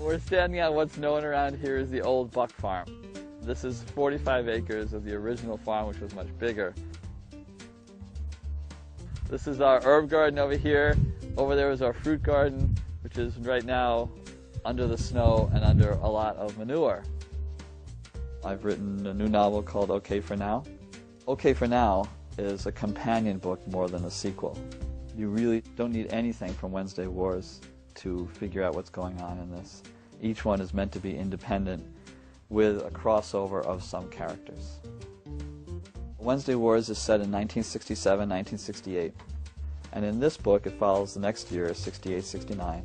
We're standing on what's known around here as the old Buck Farm. This is 45 acres of the original farm, which was much bigger. This is our herb garden over here. Over there is our fruit garden, which is right now under the snow and under a lot of manure. I've written a new novel called OK for Now. OK for Now is a companion book more than a sequel. You really don't need anything from Wednesday Wars to figure out what's going on in this. Each one is meant to be independent with a crossover of some characters. Wednesday Wars is set in 1967, 1968. And in this book, it follows the next year, 68, 69.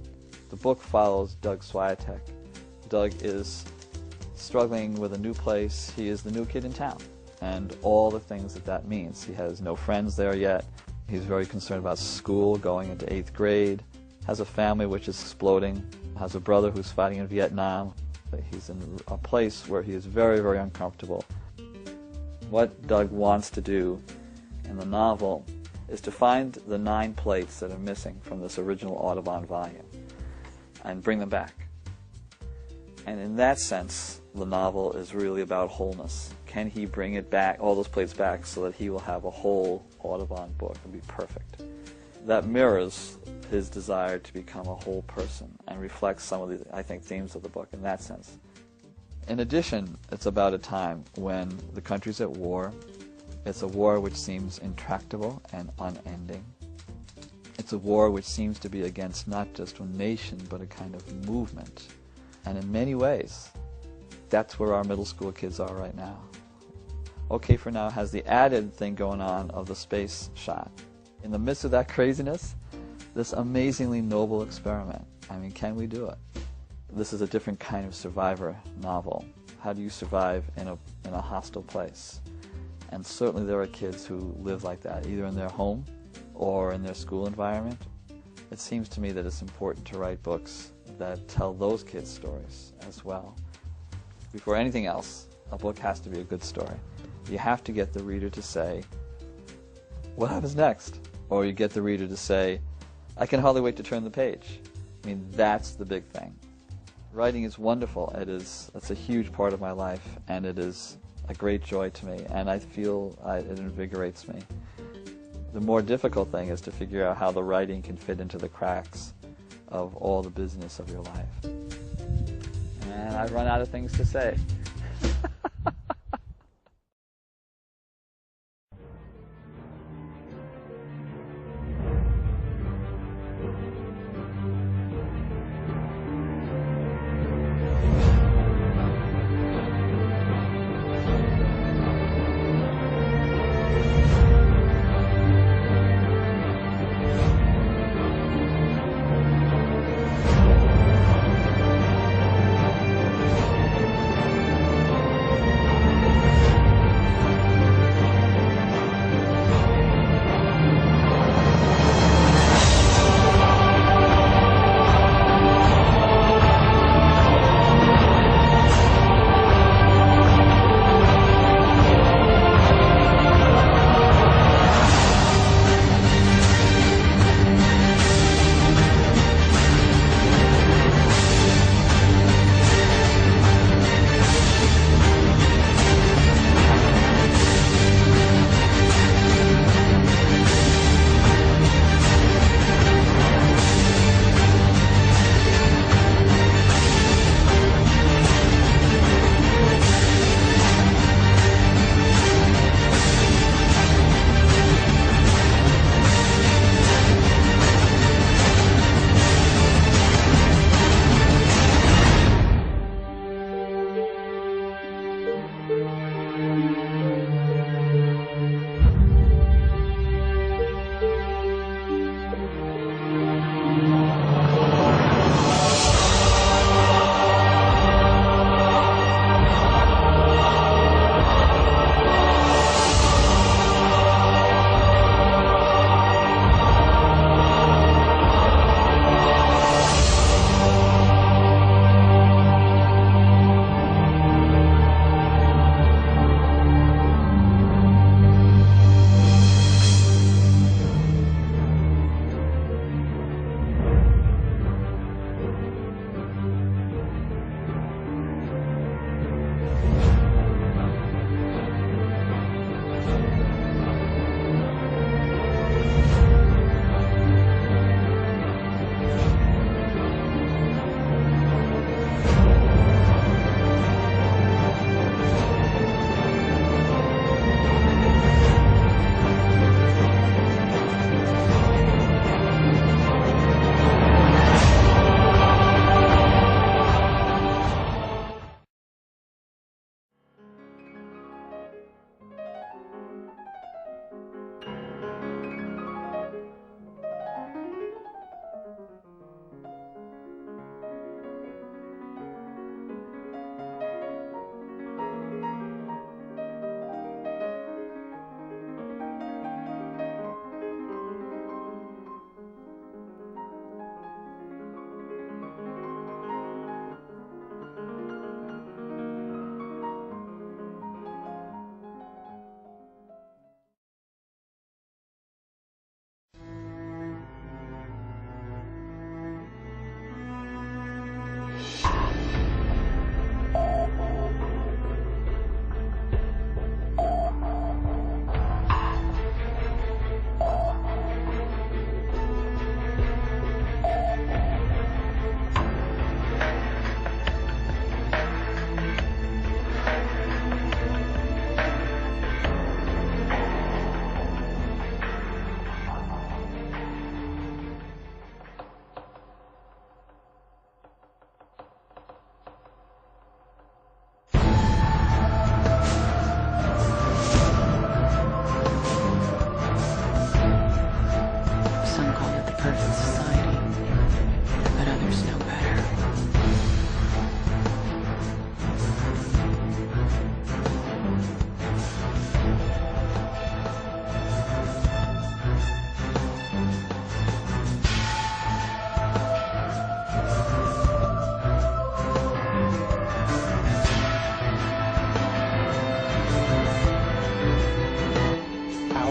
The book follows Doug Swiatek. Doug is struggling with a new place. He is the new kid in town, and all the things that that means. He has no friends there yet. He's very concerned about school, going into 8th grade, has a family which is exploding, has a brother who's fighting in Vietnam. He's in a place where he is very, very uncomfortable. What Doug wants to do in the novel is to find the 9 plates that are missing from this original Audubon volume and bring them back. And in that sense, the novel is really about wholeness. Can he bring it back, all those plates back, so that he will have a whole Audubon book and be perfect? That mirrors his desire to become a whole person and reflects some of the, I think, themes of the book in that sense. In addition, it's about a time when the country's at war. It's a war which seems intractable and unending. It's a war which seems to be against not just a nation, but a kind of movement. And in many ways, that's where our middle school kids are right now. OK for Now has the added thing going on of the space shot. In the midst of that craziness, this amazingly noble experiment. I mean, can we do it? This is a different kind of survivor novel. How do you survive in a hostile place? And certainly there are kids who live like that, either in their home or in their school environment. It seems to me that it's important to write books that tell those kids' stories as well. Before anything else, a book has to be a good story. You have to get the reader to say, what happens next? Or you get the reader to say, I can hardly wait to turn the page. I mean, that's the big thing. Writing is wonderful. It's a huge part of my life, and it is a great joy to me, and I feel it invigorates me. The more difficult thing is to figure out how the writing can fit into the cracks of all the business of your life. And I've run out of things to say.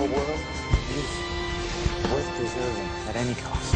whole world is worth preserving at any cost.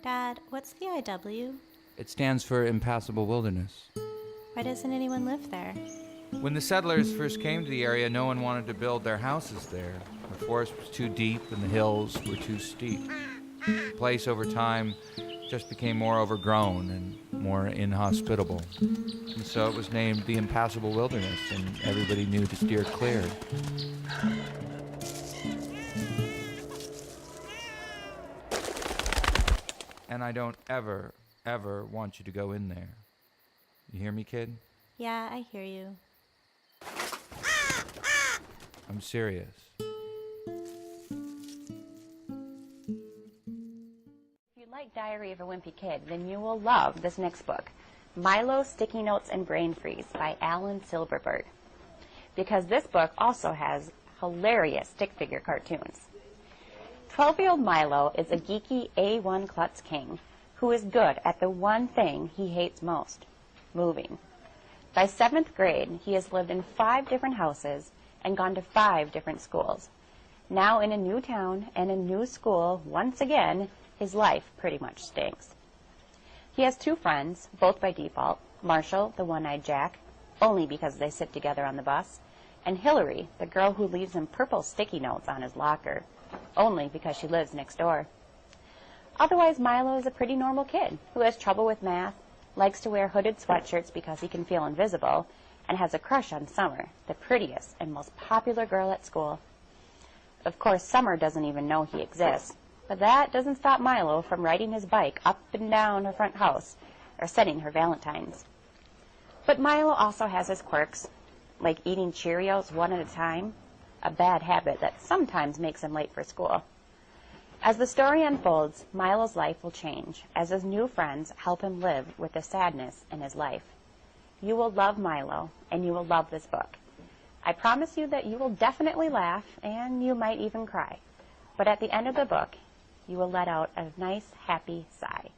Dad, what's the IW? It stands for Impassable Wilderness. Why doesn't anyone live there? When the settlers first came to the area, no one wanted to build their houses there. The forest was too deep and the hills were too steep. The place over time just became more overgrown and more inhospitable. And so it was named the Impassable Wilderness, and everybody knew to steer clear. And I don't ever want you to go in there. You hear me, kid? Yeah, I hear you. I'm serious. Diary of a Wimpy Kid, then you will love this next book, Milo, Sticky Notes, and Brain Freeze by Alan Silberbird. Because this book also has hilarious stick figure cartoons. 12-year-old Milo is a geeky A1 klutz king who is good at the one thing he hates most, moving. By 7th grade, he has lived in 5 different houses and gone to 5 different schools. Now in a new town and a new school, once again, his life pretty much stinks. He has 2 friends, both by default, Marshall, the one-eyed Jack, only because they sit together on the bus, and Hillary, the girl who leaves him purple sticky notes on his locker, only because she lives next door. Otherwise, Milo is a pretty normal kid who has trouble with math, likes to wear hooded sweatshirts because he can feel invisible, and has a crush on Summer, the prettiest and most popular girl at school. Of course, Summer doesn't even know he exists, but that doesn't stop Milo from riding his bike up and down her front house or sending her valentines. But Milo also has his quirks, like eating Cheerios one at a time, a bad habit that sometimes makes him late for school. As the story unfolds, Milo's life will change as his new friends help him live with the sadness in his life. You will love Milo, and you will love this book. I promise you that you will definitely laugh, and you might even cry. But at the end of the book, you will let out a nice, happy sigh.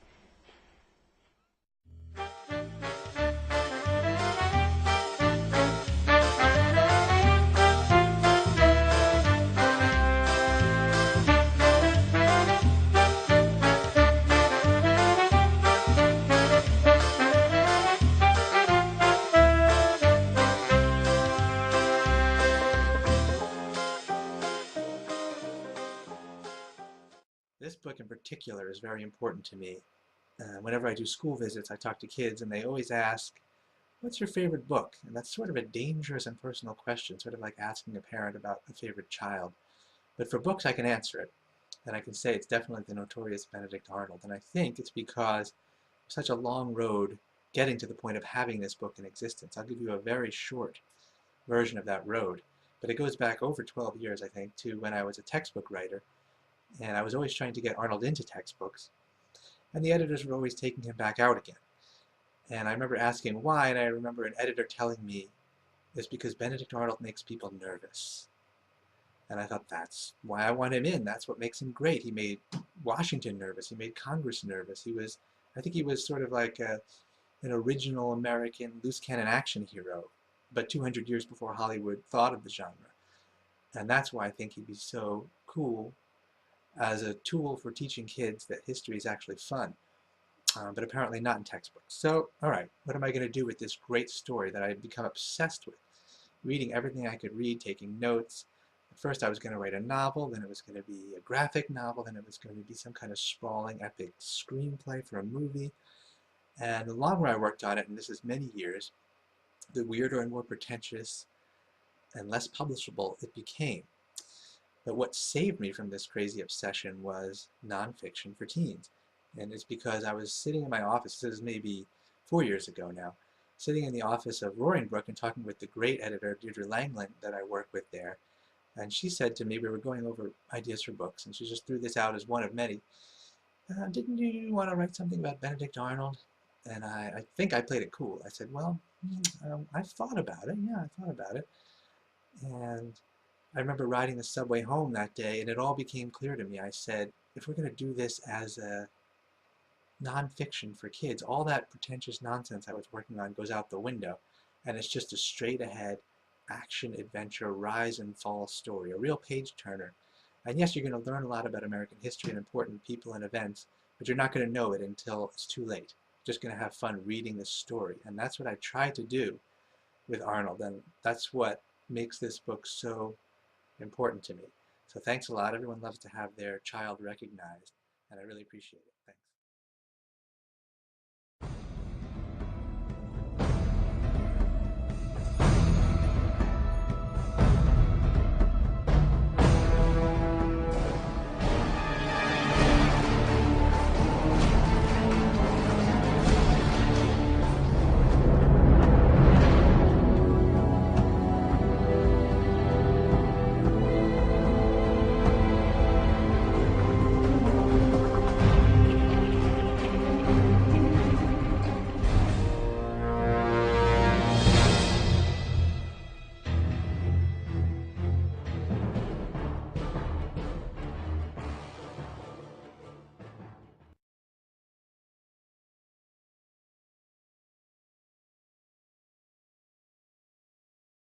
This book in particular is very important to me. Whenever I do school visits, I talk to kids and they always ask, what's your favorite book? And that's sort of a dangerous and personal question, sort of like asking a parent about a favorite child. But for books, I can answer it. And I can say it's definitely the Notorious Benedict Arnold. And I think it's because such a long road getting to the point of having this book in existence. I'll give you a very short version of that road. But it goes back over 12 years, I think, to when I was a textbook writer. And I was always trying to get Arnold into textbooks. And the editors were always taking him back out again. And I remember asking why, and I remember an editor telling me it's because Benedict Arnold makes people nervous. And I thought, that's why I want him in. That's what makes him great. He made Washington nervous. He made Congress nervous. I think he was sort of like an original American loose cannon action hero, but 200 years before Hollywood thought of the genre. And that's why I think he'd be so cool as a tool for teaching kids that history is actually fun, but apparently not in textbooks. So, all right, what am I going to do with this great story that I had become obsessed with? Reading everything I could read, taking notes. At first I was going to write a novel, then it was going to be a graphic novel, then it was going to be some kind of sprawling epic screenplay for a movie. And the longer I worked on it, and this is many years, the weirder and more pretentious and less publishable it became. But what saved me from this crazy obsession was nonfiction for teens. And it's because I was sitting in my office, this is maybe 4 years ago now, sitting in the office of Roaring Brook and talking with the great editor, Deirdre Langland, that I work with there. And she said to me, we were going over ideas for books, and she just threw this out as one of many. Didn't you want to write something about Benedict Arnold? And I think I played it cool. I said, well, I've thought about it. Yeah, I thought about it. And I remember riding the subway home that day, and it all became clear to me. I said, if we're going to do this as a nonfiction for kids, all that pretentious nonsense I was working on goes out the window, and it's just a straight-ahead action-adventure, rise and fall story, a real page-turner. And yes, you're going to learn a lot about American history and important people and events, but you're not going to know it until it's too late. You're just going to have fun reading the story, and that's what I tried to do with Arnold, and that's what makes this book so important to me. So thanks a lot. Everyone loves to have their child recognized, and I really appreciate it. Thanks.